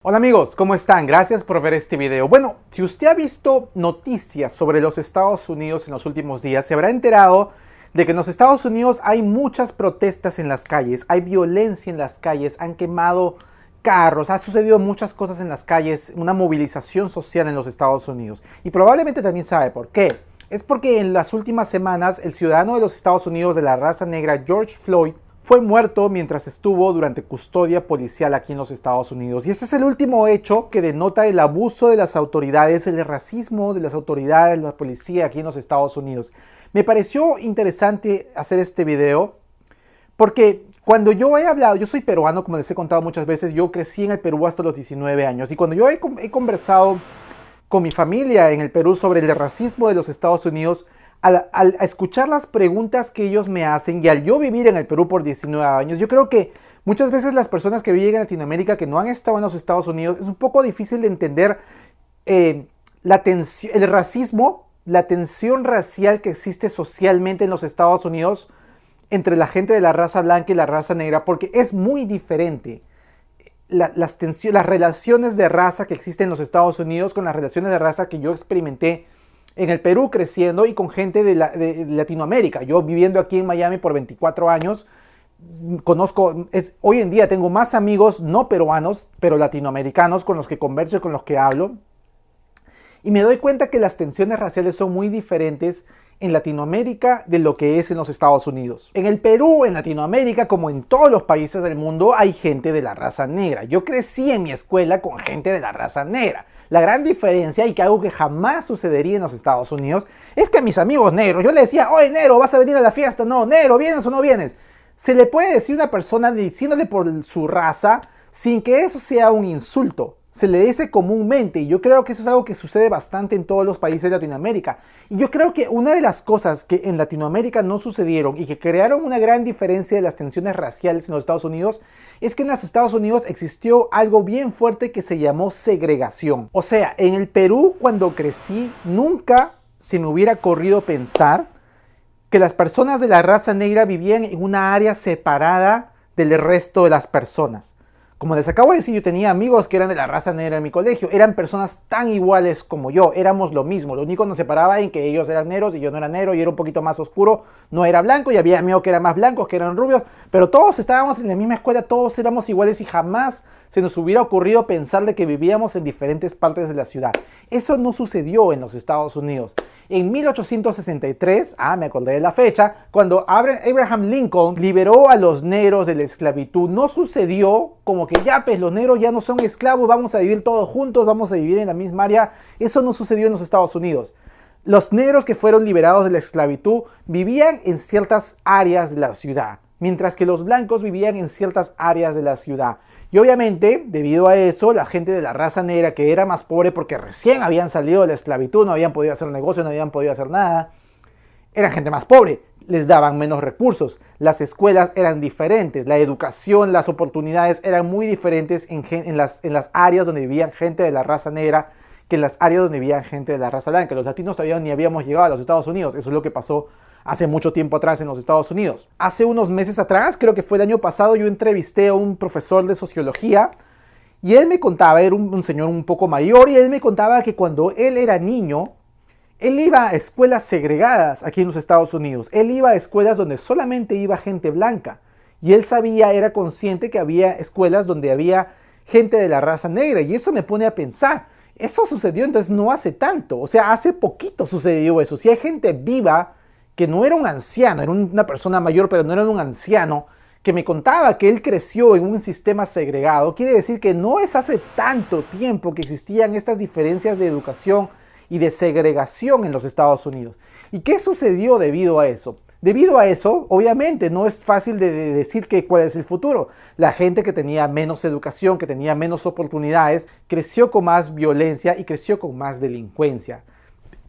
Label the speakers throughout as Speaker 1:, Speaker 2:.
Speaker 1: Hola amigos, ¿cómo están? Gracias por ver este video. Bueno, si usted ha visto noticias sobre los Estados Unidos en los últimos días, se habrá enterado de que en los Estados Unidos hay muchas protestas en las calles, hay violencia en las calles, han quemado carros, ha sucedido muchas cosas en las calles, una movilización social en los Estados Unidos. Y probablemente también sabe por qué. Es porque en las últimas semanas el ciudadano de los Estados Unidos de la raza negra, George Floyd, fue muerto mientras estuvo durante custodia policial aquí en los Estados Unidos. Y este es el último hecho que denota el abuso de las autoridades, el racismo de las autoridades, la policía aquí en los Estados Unidos. Me pareció interesante hacer este video porque cuando yo he hablado, yo soy peruano, como les he contado muchas veces, yo crecí en el Perú hasta los 19 años. Y cuando yo he conversado con mi familia en el Perú sobre el racismo de los Estados Unidos, al escuchar las preguntas que ellos me hacen y al yo vivir en el Perú por 19 años, yo creo que muchas veces las personas que viven en Latinoamérica que no han estado en los Estados Unidos, es un poco difícil de entender el racismo, la tensión racial que existe socialmente en los Estados Unidos entre la gente de la raza blanca y la raza negra, porque es muy diferente. Las relaciones de raza que existen en los Estados Unidos con las relaciones de raza que yo experimenté en el Perú creciendo y con gente de Latinoamérica. Yo viviendo aquí en Miami por 24 años, hoy en día tengo más amigos no peruanos, pero latinoamericanos con los que converso y con los que hablo. Y me doy cuenta que las tensiones raciales son muy diferentes en Latinoamérica de lo que es en los Estados Unidos. En el Perú, en Latinoamérica, como en todos los países del mundo, hay gente de la raza negra. Yo crecí en mi escuela con gente de la raza negra. La gran diferencia, y que algo que jamás sucedería en los Estados Unidos, es que a mis amigos negros, yo les decía, oye negro, ¿vas a venir a la fiesta? No, negro, ¿vienes o no vienes? Se le puede decir a una persona diciéndole por su raza sin que eso sea un insulto. Se le dice comúnmente, y yo creo que eso es algo que sucede bastante en todos los países de Latinoamérica. Y yo creo que una de las cosas que en Latinoamérica no sucedieron y que crearon una gran diferencia de las tensiones raciales en los Estados Unidos es que en los Estados Unidos existió algo bien fuerte que se llamó segregación. O sea, en el Perú cuando crecí nunca se me hubiera ocurrido pensar que las personas de la raza negra vivían en una área separada del resto de las personas. Como les acabo de decir, yo tenía amigos que eran de la raza negra en mi colegio. Eran personas tan iguales como yo. Éramos lo mismo. Lo único que nos separaba en que ellos eran negros y yo no era negro. Y era un poquito más oscuro. No era blanco. Y había amigos que eran más blancos, que eran rubios. Pero todos estábamos en la misma escuela. Todos éramos iguales y jamás se nos hubiera ocurrido pensar de que vivíamos en diferentes partes de la ciudad. Eso no sucedió en los Estados Unidos. En 1863, me acordé de la fecha, cuando Abraham Lincoln liberó a los negros de la esclavitud, no sucedió como que ya, pues los negros ya no son esclavos, vamos a vivir todos juntos, vamos a vivir en la misma área. Eso no sucedió en los Estados Unidos. Los negros que fueron liberados de la esclavitud vivían en ciertas áreas de la ciudad, mientras que los blancos vivían en ciertas áreas de la ciudad. Y obviamente, debido a eso, la gente de la raza negra, que era más pobre porque recién habían salido de la esclavitud, no habían podido hacer negocio, no habían podido hacer nada, eran gente más pobre, les daban menos recursos, las escuelas eran diferentes, la educación, las oportunidades eran muy diferentes en las áreas donde vivían gente de la raza negra que en las áreas donde vivían gente de la raza blanca. Los latinos todavía ni habíamos llegado a los Estados Unidos, eso es lo que pasó hace mucho tiempo atrás en los Estados Unidos. Hace unos meses atrás, creo que fue el año pasado, yo entrevisté a un profesor de sociología y él me contaba, era un señor un poco mayor, y él me contaba que cuando él era niño, él iba a escuelas segregadas aquí en los Estados Unidos. Él iba a escuelas donde solamente iba gente blanca. Y él sabía, era consciente que había escuelas donde había gente de la raza negra. Y eso me pone a pensar, eso sucedió entonces no hace tanto. O sea, hace poquito sucedió eso. Si hay gente viva que no era un anciano, era una persona mayor, pero no era un anciano, que me contaba que él creció en un sistema segregado, quiere decir que no es hace tanto tiempo que existían estas diferencias de educación y de segregación en los Estados Unidos. ¿Y qué sucedió debido a eso? Debido a eso, obviamente, no es fácil de decir cuál es el futuro. La gente que tenía menos educación, que tenía menos oportunidades, creció con más violencia y creció con más delincuencia.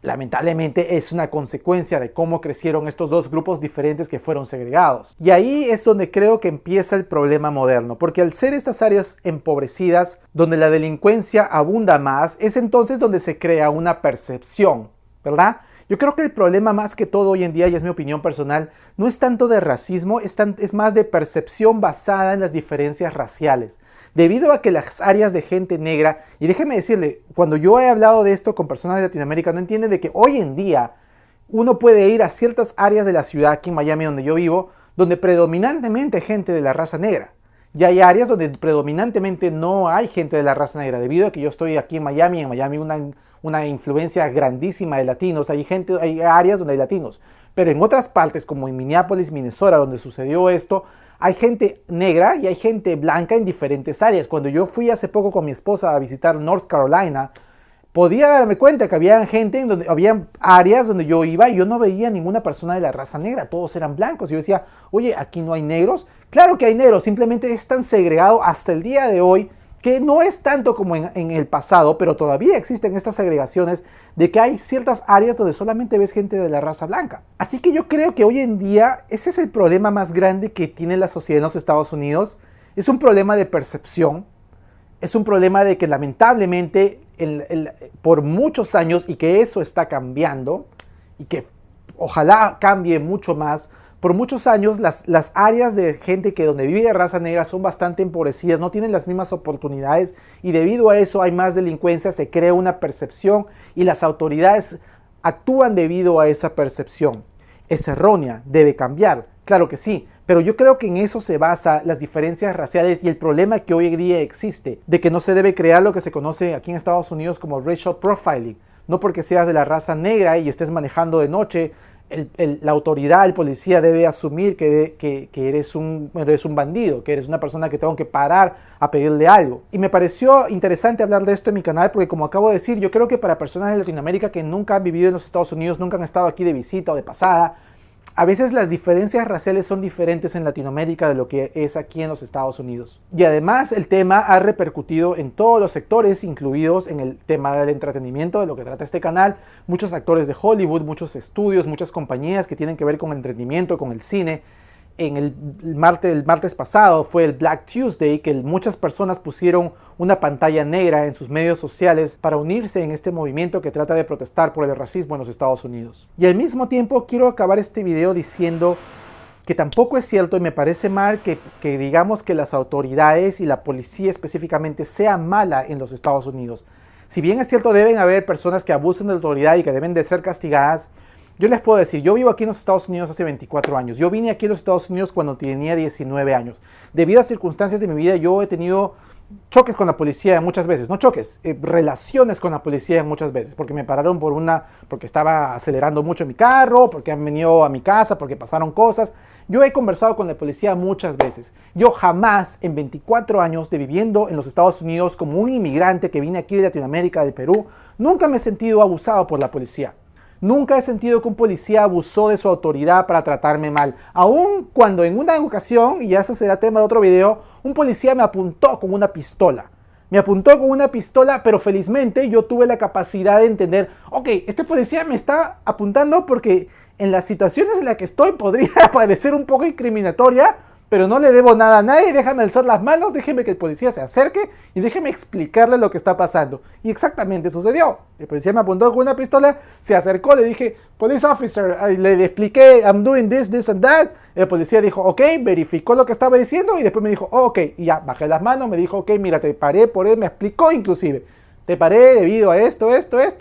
Speaker 1: Lamentablemente es una consecuencia de cómo crecieron estos dos grupos diferentes que fueron segregados. Y ahí es donde creo que empieza el problema moderno, porque al ser estas áreas empobrecidas, donde la delincuencia abunda más, es entonces donde se crea una percepción, ¿verdad? Yo creo que el problema más que todo hoy en día, y es mi opinión personal, no es tanto de racismo, es más de percepción basada en las diferencias raciales. debido a que las áreas de gente negra, y déjeme decirle, cuando yo he hablado de esto con personas de Latinoamérica, no entienden de que hoy en día uno puede ir a ciertas áreas de la ciudad, aquí en Miami donde yo vivo, donde predominantemente hay gente de la raza negra. Y hay áreas donde predominantemente no hay gente de la raza negra, debido a que yo estoy aquí en Miami una influencia grandísima de latinos, hay áreas donde hay latinos. Pero en otras partes, como en Minneapolis, Minnesota, donde sucedió esto, hay gente negra y hay gente blanca en diferentes áreas. Cuando yo fui hace poco con mi esposa a visitar North Carolina, podía darme cuenta que había había áreas donde yo iba y yo no veía ninguna persona de la raza negra, todos eran blancos. Y yo decía, oye, ¿aquí no hay negros? Claro que hay negros, simplemente es tan segregado hasta el día de hoy que no es tanto como en el pasado, pero todavía existen estas segregaciones de que hay ciertas áreas donde solamente ves gente de la raza blanca. Así que yo creo que hoy en día ese es el problema más grande que tiene la sociedad en los Estados Unidos. Es un problema de percepción, es un problema de que lamentablemente por muchos años, y que eso está cambiando, y que ojalá cambie mucho más, por muchos años las áreas de gente que donde vive de raza negra son bastante empobrecidas, no tienen las mismas oportunidades y debido a eso hay más delincuencia, se crea una percepción y las autoridades actúan debido a esa percepción. ¿Es errónea? ¿Debe cambiar? Claro que sí, pero yo creo que en eso se basa las diferencias raciales y el problema que hoy en día existe, de que no se debe crear lo que se conoce aquí en Estados Unidos como racial profiling. No porque seas de la raza negra y estés manejando de noche, la autoridad, el policía debe asumir que eres un bandido, que eres una persona que tengo que parar a pedirle algo. Y me pareció interesante hablar de esto en mi canal porque, como acabo de decir, yo creo que para personas de Latinoamérica que nunca han vivido en los Estados Unidos, nunca han estado aquí de visita o de pasada, a veces las diferencias raciales son diferentes en Latinoamérica de lo que es aquí en los Estados Unidos. Y además el tema ha repercutido en todos los sectores, incluidos en el tema del entretenimiento, de lo que trata este canal. Muchos actores de Hollywood, muchos estudios, muchas compañías que tienen que ver con el entretenimiento, con el cine. En el martes pasado fue el Black Tuesday, que muchas personas pusieron una pantalla negra en sus medios sociales para unirse en este movimiento que trata de protestar por el racismo en los Estados Unidos. Y al mismo tiempo quiero acabar este video diciendo que tampoco es cierto y me parece mal que digamos que las autoridades y la policía específicamente sea mala en los Estados Unidos. Si bien es cierto, deben haber personas que abusen de la autoridad y que deben de ser castigadas, yo les puedo decir, yo vivo aquí en los Estados Unidos hace 24 años. Yo vine aquí a los Estados Unidos cuando tenía 19 años. Debido a circunstancias de mi vida, yo he tenido choques con la policía muchas veces. No choques, relaciones con la policía muchas veces. Porque me pararon porque estaba acelerando mucho mi carro, porque han venido a mi casa, porque pasaron cosas. Yo he conversado con la policía muchas veces. Yo jamás, en 24 años de viviendo en los Estados Unidos como un inmigrante que vine aquí de Latinoamérica, del Perú, nunca me he sentido abusado por la policía. Nunca he sentido que un policía abusó de su autoridad para tratarme mal. Aun cuando en una ocasión, y ese será tema de otro video, un policía me apuntó con una pistola. Me apuntó con una pistola, pero felizmente yo tuve la capacidad de entender, ok, este policía me está apuntando porque en las situaciones en las que estoy podría parecer un poco incriminatoria, pero no le debo nada a nadie, déjame alzar las manos, déjeme que el policía se acerque y déjeme explicarle lo que está pasando. Y exactamente sucedió. El policía me apuntó con una pistola, se acercó, le dije, police officer, le expliqué, I'm doing this and that. El policía dijo, ok, verificó lo que estaba diciendo y después me dijo, oh, ok, y ya, bajé las manos, me dijo, ok, mira, te paré por él, me explicó inclusive, te paré debido a esto,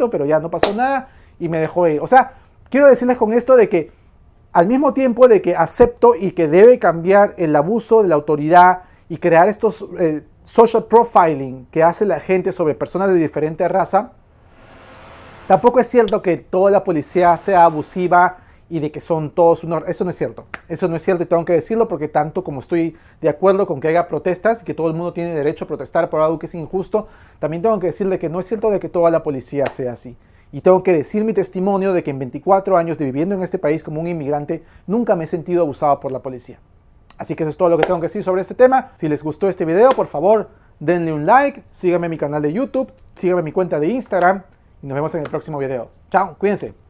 Speaker 1: pero ya no pasó nada y me dejó ir. O sea, quiero decirles con esto de que al mismo tiempo de que acepto y que debe cambiar el abuso de la autoridad y crear estos social profiling que hace la gente sobre personas de diferente raza, tampoco es cierto que toda la policía sea abusiva y de que son todos unos... Eso no es cierto. Eso no es cierto y tengo que decirlo porque tanto como estoy de acuerdo con que haya protestas y que todo el mundo tiene derecho a protestar por algo que es injusto, también tengo que decirle que no es cierto de que toda la policía sea así. Y tengo que decir mi testimonio de que en 24 años de viviendo en este país como un inmigrante, nunca me he sentido abusado por la policía. Así que eso es todo lo que tengo que decir sobre este tema. Si les gustó este video, por favor, denle un like, síganme en mi canal de YouTube, síganme en mi cuenta de Instagram y nos vemos en el próximo video. Chao, cuídense.